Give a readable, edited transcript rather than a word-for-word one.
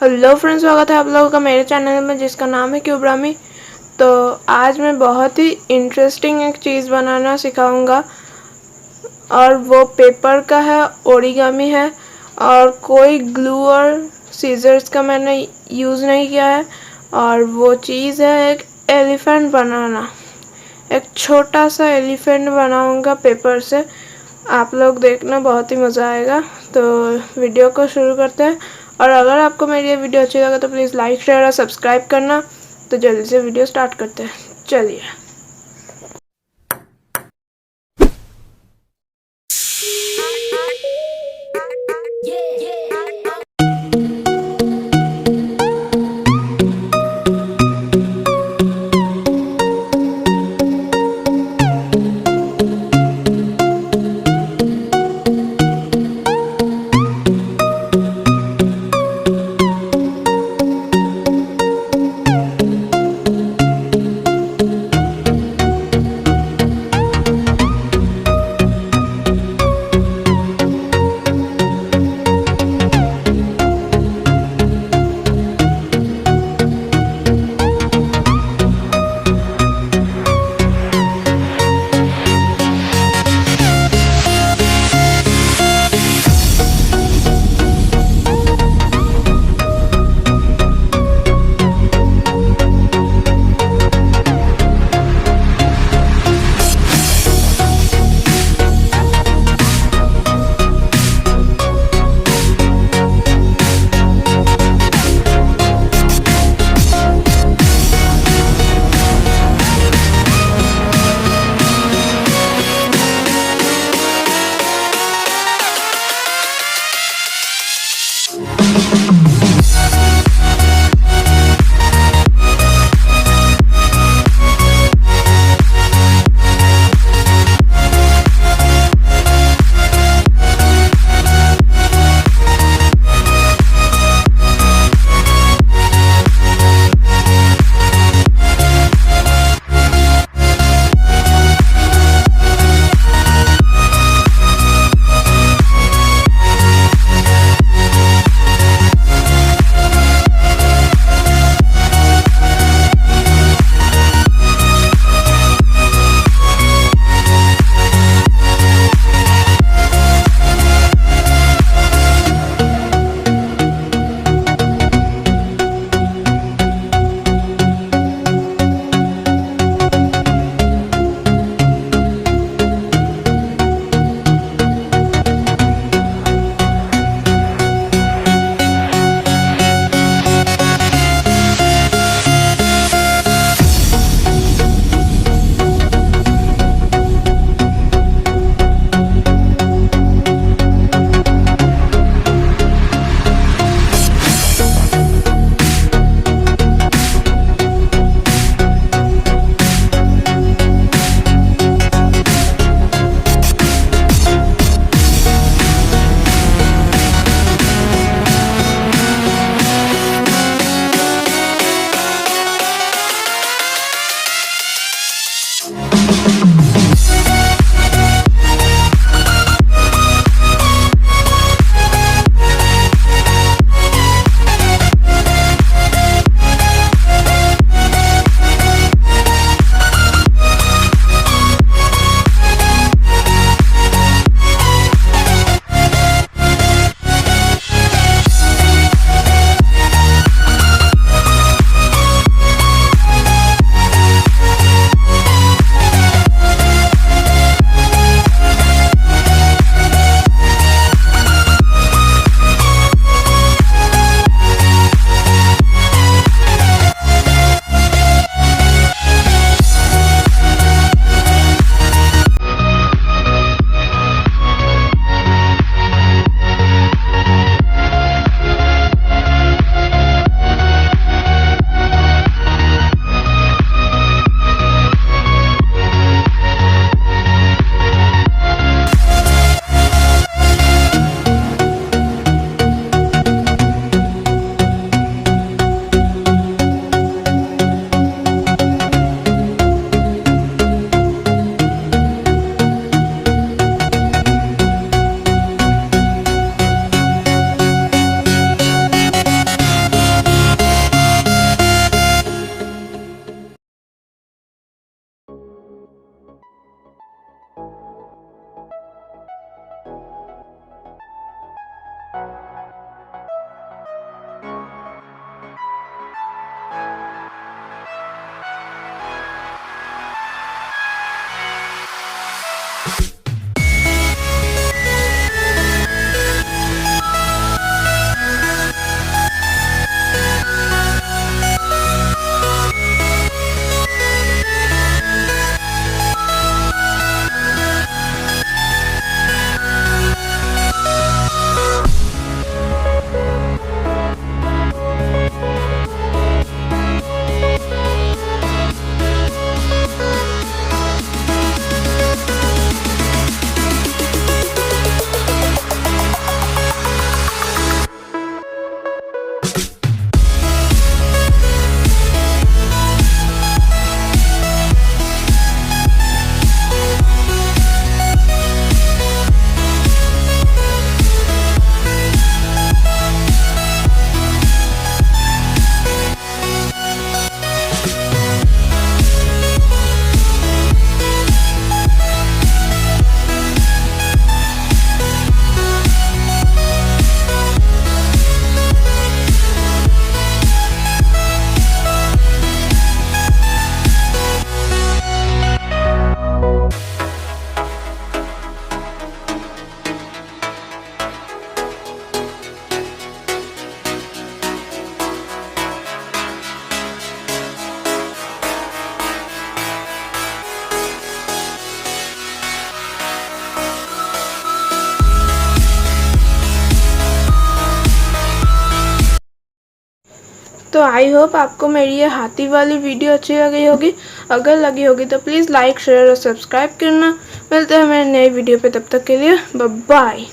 Hello friends, स्वागत है आप लोगों का मेरे चैनल में जिसका नाम है क्यूब्रामी। तो आज मैं बहुत ही इंटरेस्टिंग एक चीज़ बनाना सिखाऊंगा और वो पेपर का है, ओरिगामी है। और कोई ग्लू और सीजर्स का मैंने यूज़ नहीं किया है। और वो चीज़ है एक एलिफेंट बनाना। एक छोटा सा एलिफेंट बनाऊंगा पेपर से। आप लोग देखना, बहुत ही मज़ा आएगा। तो वीडियो को शुरू करते हैं। और अगर आपको मेरी ये वीडियो अच्छी लगे तो प्लीज़ लाइक, शेयर और सब्सक्राइब करना। तो जल्दी से वीडियो स्टार्ट करते हैं, चलिए। तो आई होप आपको मेरी ये हाथी वाली वीडियो अच्छी लगी होगी। अगर लगी होगी तो प्लीज़ लाइक शेयर और सब्सक्राइब करना। मिलते हैं मेरे नई वीडियो पे, तब तक के लिए बाय बाय।